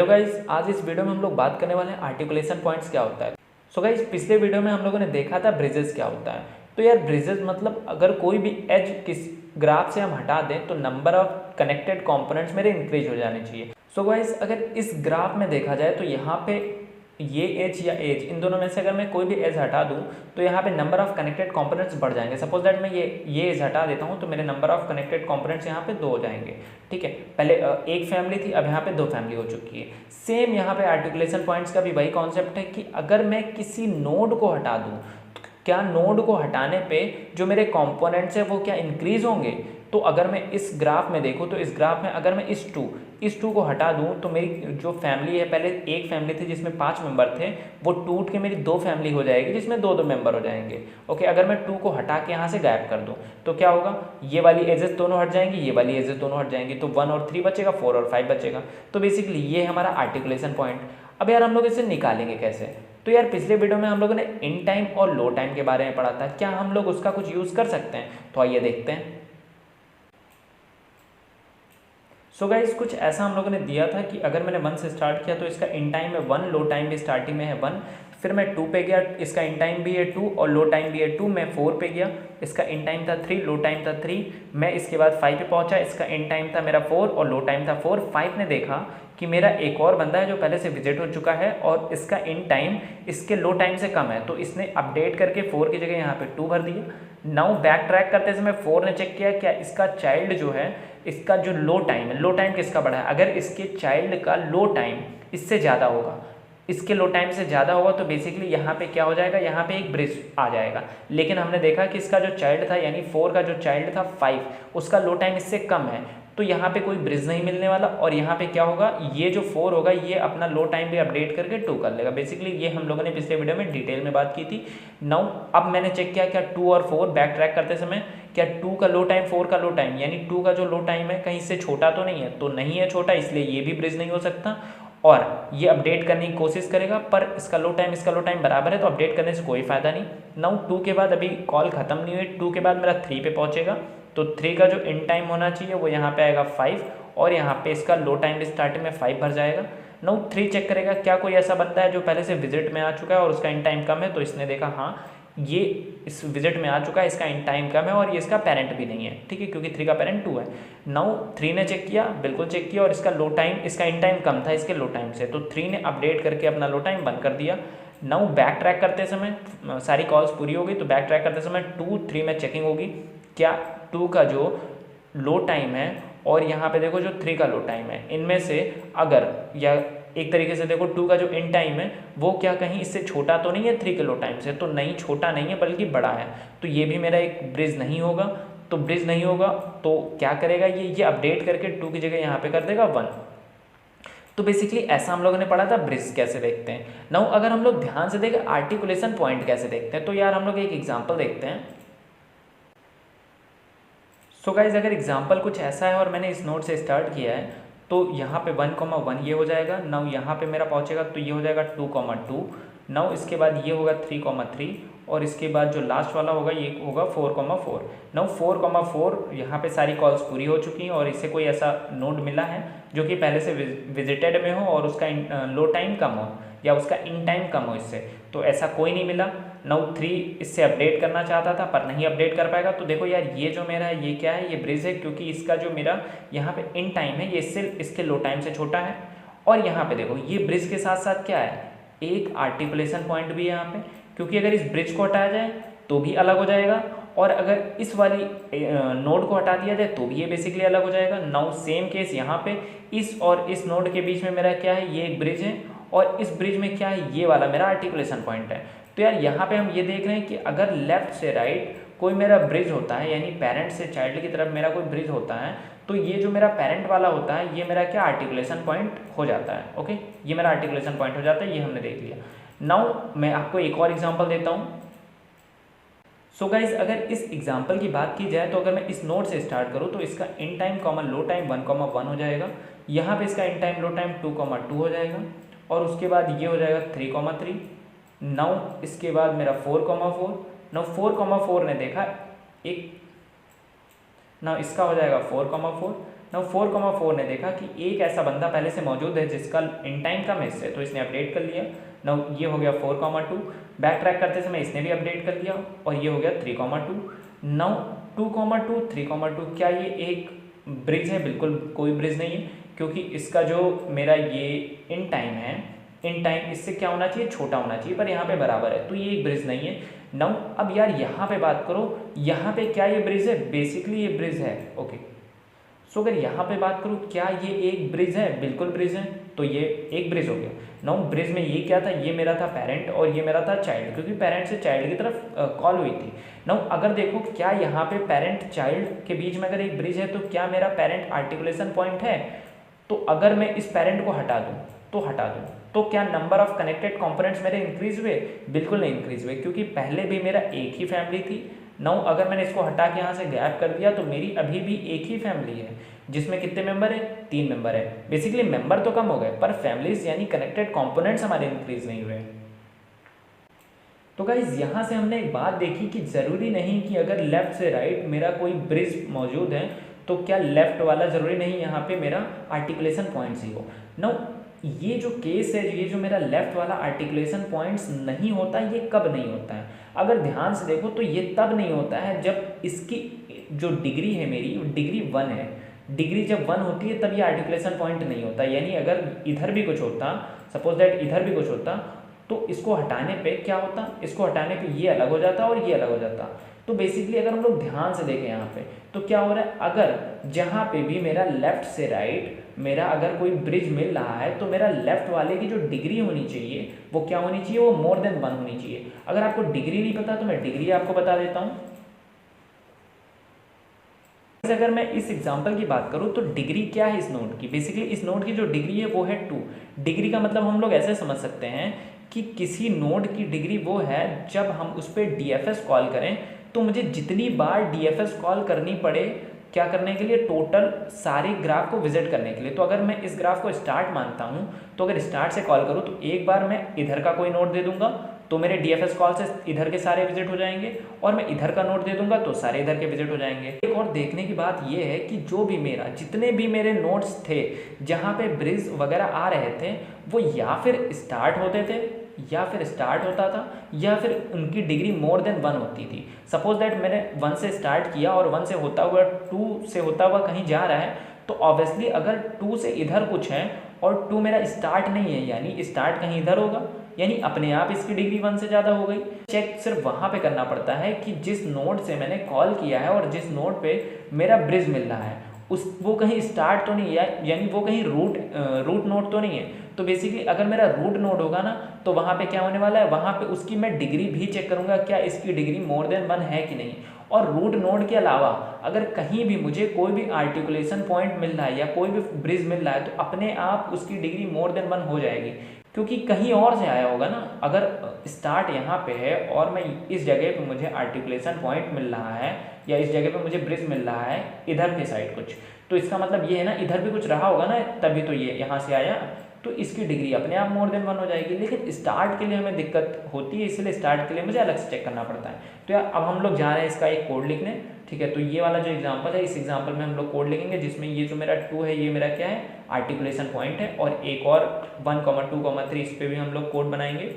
तो गाइस आज इस वीडियो में हम लोग बात करने वाले हैं आर्टिकुलेशन पॉइंट्स क्या होता है। सो गाइस पिछले वीडियो में हम लोगों ने देखा था ब्रिजेस क्या होता है। तो यार ब्रिजेस मतलब अगर कोई भी एज किस ग्राफ से हम हटा दें तो नंबर ऑफ कनेक्टेड कंपोनेंट्स मेरे इंक्रीज हो जाने चाहिए। सो गाइस अगर इस ग्राफ में देखा जाए तो यहाँ पे ये एज या एज इन दोनों में से अगर मैं कोई भी एज हटा दूं तो यहाँ पे नंबर ऑफ कनेक्टेड कंपोनेंट्स बढ़ जाएंगे। सपोज दैट मैं ये एज हटा देता हूँ तो मेरे नंबर ऑफ कनेक्टेड कंपोनेंट्स यहाँ पे 2 हो जाएंगे। ठीक है, पहले एक फैमिली थी, अब यहाँ पे 2 फैमिली हो चुकी है। सेम यहाँ पे आर्टिकुलेशन पॉइंट्स का भी वही कॉन्सेप्ट है कि अगर मैं किसी नोड को हटा दूँ तो क्या नोड को हटाने पे जो मेरे कंपोनेंट्स है वो क्या इंक्रीज होंगे। तो अगर मैं इस ग्राफ में देखूँ तो इस ग्राफ में अगर मैं इस टू को हटा दूं तो मेरी जो फैमिली है, पहले एक फैमिली थी जिसमें 5 मेंबर थे, वो टूट के मेरी 2 फैमिली हो जाएगी जिसमें 2 मेंबर हो जाएंगे। ओके, अगर मैं 2 को हटा के यहाँ से गायब कर दूं तो क्या होगा, ये वाली एजेस दोनों हट जाएंगी, ये वाली एजेस दोनों हट जाएंगी, तो 1 और 3 बचेगा, 4 और 5 बचेगा। तो बेसिकली ये हमारा आर्टिकुलेशन पॉइंट। अब यार हम लोग इसे निकालेंगे कैसे। तो यार पिछले वीडियो में हम लोगों ने इन टाइम और लो टाइम के बारे में पढ़ा था, क्या हम लोग उसका कुछ यूज़ कर सकते हैं। तो आइए देखते हैं। सो गाइस कुछ ऐसा हम लोगों ने दिया था कि अगर मैंने 1 से स्टार्ट किया तो इसका इन टाइम है 1, लो टाइम भी स्टार्टिंग में है 1, फिर मैं 2 पे गया, इसका इन टाइम भी है 2 और लो टाइम भी है 2, मैं 4 पे गया, इसका इन टाइम था 3, लो टाइम था 3, मैं इसके बाद 5 पे पहुंचा, इसका इन टाइम था मेरा 4 और लो टाइम था 4। 5 ने देखा कि मेरा एक और बंदा है जो पहले से विजिट हो चुका है और इसका इन टाइम इसके लो टाइम से कम है, तो इसने अपडेट करके 4 की जगह यहाँ पे 2 भर दिया। नाउ बैक ट्रैक करते समय 4 ने चेक किया क्या इसका चाइल्ड जो है, इसका जो लो टाइम है, लो टाइम किसका बढ़ा है, अगर इसके चाइल्ड का लो टाइम इससे ज़्यादा होगा, इसके लो टाइम से ज़्यादा होगा तो बेसिकली यहाँ पे क्या हो जाएगा, यहाँ पे एक ब्रिज आ जाएगा। लेकिन हमने देखा कि इसका जो चाइल्ड था यानी 4 का जो चाइल्ड था 5, उसका लो टाइम इससे कम है, तो यहाँ पे कोई ब्रिज नहीं मिलने वाला और यहाँ पे क्या होगा, ये जो 4 होगा ये अपना लो टाइम भी अपडेट करके 2 कर लेगा। बेसिकली ये हम लोगों ने पिछले वीडियो में डिटेल में बात की थी। नाउ अब मैंने चेक किया क्या 2 और 4 बैक ट्रैक करते समय क्या 2 का लो टाइम 4 का लो टाइम यानी 2 का जो लो टाइम है कहीं से छोटा तो नहीं है, तो नहीं है छोटा, इसलिए ये भी ब्रिज नहीं हो सकता और ये अपडेट करने की कोशिश करेगा, पर इसका लो टाइम बराबर है तो अपडेट करने से कोई फायदा नहीं। नाउ 2 के बाद अभी कॉल खत्म नहीं हुई, 2 के बाद मेरा 3 पे पहुंचेगा, तो 3 का जो इन टाइम होना चाहिए वो यहाँ पे आएगा 5 और यहाँ पे इसका लो टाइम भी स्टार्टिंग में 5 भर जाएगा। नाउ 3 चेक करेगा क्या कोई ऐसा बंदा है जो पहले से विजिट में आ चुका है और उसका इन टाइम कम है, तो इसने देखा हाँ ये इस विजिट में आ चुका है, इसका इन टाइम कम है और ये इसका पेरेंट भी नहीं है। ठीक है, क्योंकि 3 का पेरेंट 2 है। नाउ 3 ने चेक किया, बिल्कुल चेक किया और इसका लो टाइम, इसका इन टाइम कम था इसके लो टाइम से, तो 3 ने अपडेट करके अपना लो टाइम बंद कर दिया। नाउ बैक ट्रैक करते समय सारी कॉल्स पूरी हो गई, तो बैक ट्रैक करते समय 2, 3 में चेकिंग होगी क्या 2 का जो लो टाइम है और यहाँ पे देखो जो 3 का लो टाइम है, इनमें से अगर या एक तरीके से देखो 2 का जो इन टाइम है वो क्या कहीं इससे छोटा तो नहीं है 3 के लो टाइम से, तो नहीं छोटा नहीं है बल्कि बड़ा है, तो ये भी मेरा एक ब्रिज नहीं होगा। तो ब्रिज नहीं होगा तो क्या करेगा ये अपडेट करके 2 की जगह यहाँ पे कर देगा 1। तो बेसिकली ऐसा हम लोगों ने पढ़ा था ब्रिज कैसे देखते हैं। नाउ अगर हम लोग ध्यान से देखें आर्टिकुलेशन पॉइंट कैसे देखते हैं, तो यार हम लोग एक एग्जाम्पल देखते हैं। सो गाइज अगर एग्जाम्पल कुछ ऐसा है और मैंने इस नोट से स्टार्ट किया है तो यहाँ पे 1,1 ये हो जाएगा। नाउ यहाँ पे मेरा पहुँचेगा तो ये हो जाएगा 2,2। नाउ इसके बाद ये होगा 3,3 और इसके बाद जो लास्ट वाला होगा ये होगा 4,4। नाउ 4,4 यहाँ पे सारी कॉल्स पूरी हो चुकी हैं और इससे कोई ऐसा नोड मिला है जो कि पहले से विजिटेड में हो और उसका लो टाइम कम हो या उसका इन टाइम कम हो इससे, तो ऐसा कोई नहीं मिला। नाउ 3 इससे अपडेट करना चाहता था पर नहीं अपडेट कर पाएगा, तो देखो यार ये जो मेरा है ये क्या है, ये ब्रिज है, क्योंकि इसका जो मेरा यहाँ पे इन टाइम है ये इससे इसके लो टाइम से छोटा है। और यहाँ पे देखो ये ब्रिज के साथ साथ क्या है, एक आर्टिकुलेशन पॉइंट भी है यहाँ पे, क्योंकि अगर इस ब्रिज को हटाया जाए तो भी अलग हो जाएगा और अगर इस वाली नोड को हटा दिया जाए तो भी ये बेसिकली अलग हो जाएगा। नाउ सेम केस यहाँ पे इस और इस नोड के बीच में मेरा क्या है, ये एक ब्रिज है और इस ब्रिज में क्या है, ये वाला मेरा आर्टिकुलेशन पॉइंट है। तो यार यहाँ पे हम ये देख रहे हैं कि अगर लेफ्ट से राइट कोई मेरा ब्रिज होता है यानी पेरेंट से चाइल्ड की तरफ मेरा कोई ब्रिज होता है, तो ये जो मेरा पेरेंट वाला होता है ये मेरा क्या आर्टिकुलेशन पॉइंट हो जाता है। ओके, ये मेरा आर्टिकुलेशन पॉइंट हो जाता है, ये हमने देख लिया। नाउ मैं आपको एक और एग्जांपल देता हूँ। सो गाइज अगर इस एग्जांपल की बात की जाए तो अगर मैं इस नोड से स्टार्ट करूँ तो इसका in time common low time 1,1 हो जाएगा, यहाँ पे इसका इन टाइम लो टाइम 2,2 हो जाएगा और उसके बाद ये हो जाएगा 3,3। नाउ इसके बाद मेरा 4,4। नाउ 4,4 ने देखा एक ना इसका हो जाएगा 4,4। ना 4,4 ने देखा कि एक ऐसा बंदा पहले से मौजूद है जिसका इन टाइम कम है इससे, तो इसने अपडेट कर लिया। ना ये हो गया 4,2, बैक ट्रैक करते समय इसने भी अपडेट कर लिया, और ये हो गया 3,2। नाउ 2,2 3,2, क्या ये एक ब्रिज है? बिल्कुल कोई ब्रिज नहीं है, क्योंकि इसका जो मेरा ये इन टाइम है, इन टाइम इससे क्या होना चाहिए, छोटा होना चाहिए, पर यहाँ पे बराबर है, तो ये एक ब्रिज नहीं है। नाउ अब यार यहाँ पे बात करो, यहाँ पे क्या ये ब्रिज है? बेसिकली ये ब्रिज है। ओके, सो अगर यहाँ पे बात करूँ क्या ये एक ब्रिज है? बिल्कुल ब्रिज है, तो ये एक ब्रिज हो गया। नाउ ब्रिज में ये क्या था? ये मेरा था पेरेंट और ये मेरा था चाइल्ड, क्योंकि पेरेंट से चाइल्ड की तरफ कॉल हुई थी। नाउ अगर देखो क्या यहाँ पे पेरेंट चाइल्ड के बीच में अगर एक ब्रिज है, तो क्या मेरा पेरेंट आर्टिकुलेशन पॉइंट है? तो अगर मैं इस पेरेंट को हटा दूँ तो क्या नंबर ऑफ कनेक्टेड कंपोनेंट्स मेरे इंक्रीज हुए? बिल्कुल नहीं इंक्रीज हुए, क्योंकि पहले भी मेरा एक ही फैमिली थी। नाउ अगर मैंने इसको हटा के यहाँ से गैप कर दिया तो मेरी अभी भी एक ही फैमिली है, जिसमें कितने मेंबर है? 3 मेंबर है। बेसिकली मेंबर तो कम हो गए, पर फैमिलीज यानी कनेक्टेड कंपोनेंट्स हमारे इंक्रीज नहीं हुए। तो गाइज यहाँ से हमने एक बात देखी कि ज़रूरी नहीं कि अगर लेफ्ट से राइट मेरा कोई ब्रिज मौजूद है तो क्या लेफ्ट वाला ज़रूरी नहीं यहाँ पे मेरा आर्टिकुलेशन पॉइंट्स ही हो। नाउ ये जो केस है, ये जो मेरा लेफ्ट वाला आर्टिकुलेशन पॉइंट्स नहीं होता, ये कब नहीं होता है? अगर ध्यान से देखो तो ये तब नहीं होता है जब इसकी जो डिग्री है मेरी, डिग्री 1 है। डिग्री जब 1 होती है तब ये आर्टिकुलेशन पॉइंट नहीं होता। यानी अगर इधर भी कुछ होता, सपोज दैट इधर भी कुछ होता, तो इसको हटाने पे क्या होता? इसको हटाने पे ये अलग हो जाता और ये अलग हो जाता। तो बेसिकली अगर हम लोग ध्यान से देखें यहाँ पे तो क्या हो रहा है, अगर जहाँ पे भी मेरा लेफ्ट से राइट मेरा अगर कोई ब्रिज मिल रहा है तो मेरा लेफ्ट वाले की जो डिग्री होनी चाहिए वो क्या होनी चाहिए? वो मोर देन 1 होनी चाहिए। अगर आपको डिग्री नहीं पता तो मैं डिग्री आपको बता देता हूँ। अगर मैं इस एग्जांपल की बात करूँ तो डिग्री क्या है इस नोड की? बेसिकली इस नोड की जो डिग्री है वो है 2। डिग्री का मतलब हम लोग ऐसे समझ सकते हैं कि किसी नोड की डिग्री वो है जब हम उस पर DFS कॉल करें तो मुझे जितनी बार DFS कॉल करनी पड़े, क्या करने के लिए? टोटल सारे ग्राफ को विजिट करने के लिए। तो अगर मैं इस ग्राफ को स्टार्ट मानता हूँ तो अगर स्टार्ट से कॉल करूँ तो एक बार मैं इधर का कोई नोड दे दूंगा तो मेरे DFS कॉल से इधर के सारे विजिट हो जाएंगे, और मैं इधर का नोड दे दूंगा तो सारे इधर के विजिट हो जाएंगे। एक और देखने की बात यह है कि जो भी मेरा जितने भी मेरे नोड्स थे जहाँ पे ब्रिज वगैरह आ रहे थे वो या फिर स्टार्ट होते थे या फिर स्टार्ट होता था या फिर उनकी डिग्री मोर देन 1 होती थी। सपोज दैट मैंने 1 से स्टार्ट किया और 1 से होता हुआ 2 से होता हुआ कहीं जा रहा है, तो ऑब्वियसली अगर 2 से इधर कुछ है और 2 मेरा स्टार्ट नहीं है, यानी स्टार्ट कहीं इधर होगा, यानी अपने आप इसकी डिग्री 1 से ज़्यादा हो गई। चेक सिर्फ वहाँ पे करना पड़ता है कि जिस नोड से मैंने कॉल किया है और जिस नोड पे मेरा ब्रिज मिल रहा है वो कहीं स्टार्ट तो नहीं है, यानी वो कहीं रूट नोड तो नहीं है। तो बेसिकली अगर मेरा रूट नोड होगा ना तो वहाँ पे क्या होने वाला है, वहाँ पे उसकी मैं डिग्री भी चेक करूँगा क्या इसकी डिग्री मोर देन 1 है कि नहीं। और रूट नोड के अलावा अगर कहीं भी मुझे कोई भी आर्टिकुलेशन पॉइंट मिल रहा है या कोई भी ब्रिज मिल रहा है तो अपने आप उसकी डिग्री मोर देन 1 हो जाएगी, क्योंकि कहीं और से आया होगा ना। अगर स्टार्ट यहाँ पे है और मैं इस जगह पे मुझे आर्टिकुलेशन पॉइंट मिल रहा है या इस जगह पे मुझे ब्रिज मिल रहा है इधर के साइड कुछ, तो इसका मतलब ये है ना इधर भी कुछ रहा होगा ना, तभी तो ये यहाँ से आया, तो इसकी डिग्री अपने आप मोर देन 1 हो जाएगी। लेकिन स्टार्ट के लिए हमें दिक्कत होती है, इसलिए स्टार्ट के लिए मुझे अलग से चेक करना पड़ता है। तो यार अब हम लोग जा रहे हैं इसका एक कोड लिखने, ठीक है। तो ये वाला जो एग्जांपल है, इस एग्जांपल में हम लोग कोड लिखेंगे जिसमें ये जो मेरा 2 है ये मेरा क्या है, आर्टिकुलेशन पॉइंट है, और एक और 1, 2, 3 इस पर भी हम लोग कोड बनाएंगे।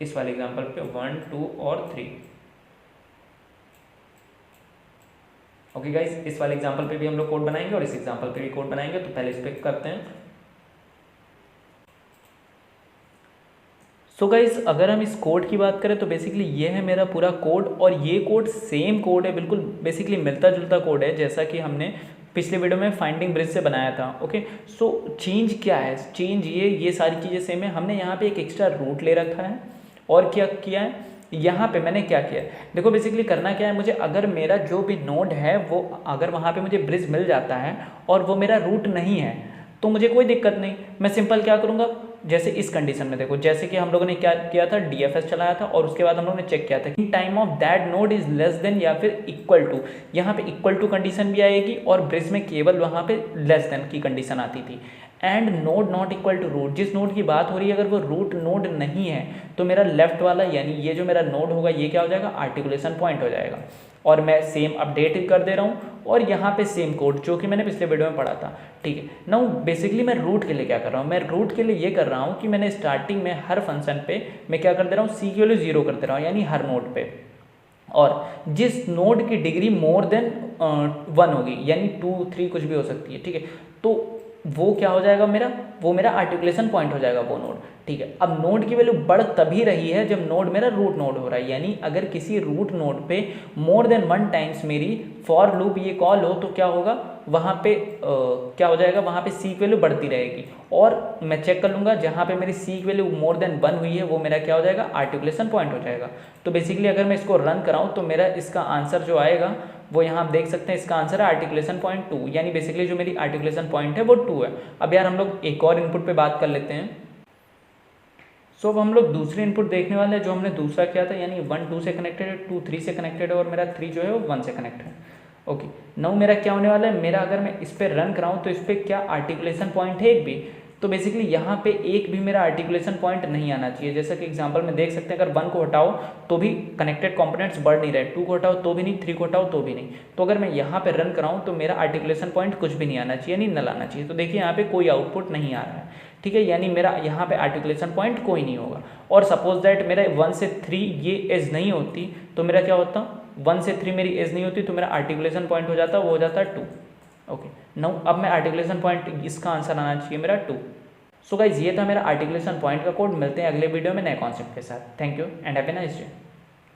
इस वाले एग्जाम्पल पे 1, 2 और 3। ओके गाइस, इस वाले एग्जांपल पे भी हम लोग कोड बनाएंगे और इस एग्जांपल पे भी कोड बनाएंगे। तो पहले इस पे करते हैं। सो गाइस, अगर हम इस कोड की बात करें तो बेसिकली ये है मेरा पूरा कोड, और ये कोड सेम कोड है, बिल्कुल बेसिकली मिलता जुलता कोड है जैसा कि हमने पिछले वीडियो में फाइंडिंग ब्रिज से बनाया था। ओके, सो चेंज क्या है? चेंज ये सारी चीज़ें सेम है। हमने यहाँ पे एक एक्स्ट्रा रूट ले रखा है, और क्या किया है यहाँ पे मैंने क्या किया, देखो बेसिकली करना क्या है, मुझे अगर मेरा जो भी नोड है वो अगर वहाँ पे मुझे ब्रिज मिल जाता है और वो मेरा रूट नहीं है तो मुझे कोई दिक्कत नहीं। मैं सिंपल क्या करूँगा, जैसे इस कंडीशन में देखो, जैसे कि हम लोगों ने क्या किया था, DFS चलाया था और उसके बाद हम लोगों ने चेक किया था कि time of that node is less than या फिर इक्वल टू, यहाँ पे इक्वल टू कंडीशन भी आएगी और ब्रिज में केवल वहाँ पे लेस देन की कंडीशन आती थी। And node not equal to root, जिस नोड की बात हो रही है अगर वो रूट नोड नहीं है तो मेरा लेफ्ट वाला यानी ये जो मेरा नोड होगा ये क्या हो जाएगा, आर्टिकुलेशन पॉइंट हो जाएगा। और मैं सेम अपडेट कर दे रहा हूँ और यहाँ पे सेम कोड जो कि मैंने पिछले वीडियो में पढ़ा था, ठीक है। नाउ बेसिकली मैं रूट के लिए क्या कर रहा हूँ, मैं रूट के लिए ये कर रहा हूँ कि मैंने स्टार्टिंग में हर फंक्शन पे मैं क्या कर दे रहा हूँ, सी की वैल्यू 0 कर दे रहा हूँ, यानी हर नोड पे। और जिस नोड की डिग्री मोर देन 1 होगी, यानी 2 3 कुछ भी हो सकती है, ठीक है, तो वो क्या हो जाएगा मेरा, वो मेरा आर्टिकुलेशन पॉइंट हो जाएगा वो नोड, ठीक है। अब नोड की वैल्यू बढ़ तभी रही है जब नोड मेरा रूट नोड हो रहा है, यानी अगर किसी रूट नोड पे मोर देन 1 टाइम्स मेरी फॉर लूप ये कॉल हो तो क्या होगा, वहाँ पे क्या हो जाएगा, वहाँ पे सी की वैल्यू बढ़ती रहेगी। और मैं चेक कर लूँगा जहाँ पे मेरी सी की वैल्यू मोर देन 1 हुई है वो मेरा क्या हो जाएगा, आर्टिकुलेशन पॉइंट हो जाएगा। तो बेसिकली अगर मैं इसको रन कराऊँ तो मेरा इसका आंसर जो आएगा वो यहाँ आप देख सकते हैं, इसका आंसर है आर्टिकुलेशन पॉइंट 2, यानी बेसिकली जो मेरी आर्टिकुलेशन पॉइंट है वो 2 है। अब यार हम लोग एक और इनपुट पे बात कर लेते हैं। सो अब हम लोग दूसरे इनपुट देखने वाले हैं जो हमने दूसरा किया था, यानी 1 2 से कनेक्टेड है, 2 3 से कनेक्टेड है और मेरा 3 जो है वो 1 से कनेक्ट है। ओके, नाउ मेरा क्या होने वाला है, मेरा अगर मैं इस पर रन कराऊँ तो इस पर क्या आर्टिकुलेशन पॉइंट है एक भी, तो बेसिकली यहाँ पे एक भी मेरा आर्टिकुलेशन पॉइंट नहीं आना चाहिए। जैसा कि एग्जांपल में देख सकते हैं, अगर 1 को हटाओ तो भी कनेक्टेड कंपोनेंट्स बढ़ नहीं रहे, 2 को हटाओ तो भी नहीं, 3 को हटाओ तो भी नहीं। तो अगर मैं यहाँ पे रन कराऊँ तो मेरा आर्टिकुलेशन पॉइंट कुछ भी नहीं आना चाहिए, यानी नल आना चाहिए। तो देखिए यहाँ पे कोई आउटपुट नहीं आ रहा है, ठीक है, यानी मेरा यहाँ पे आर्टिकुलेशन पॉइंट कोई नहीं होगा। और सपोज दैट मेरा 1 से 3 ये एज नहीं होती तो मेरा क्या होता, 1 से 3 मेरी एज नहीं होती तो मेरा आर्टिकुलेशन पॉइंट हो जाता, वो हो जाता 2। ओके, नाउ अब मैं आर्टिकुलेशन पॉइंट, इसका आंसर आना चाहिए मेरा 2। सो गाइज ये था मेरा आर्टिकुलेशन पॉइंट का कोड। मिलते हैं अगले वीडियो में नए कॉन्सेप्ट के साथ। Thank you and have a nice day.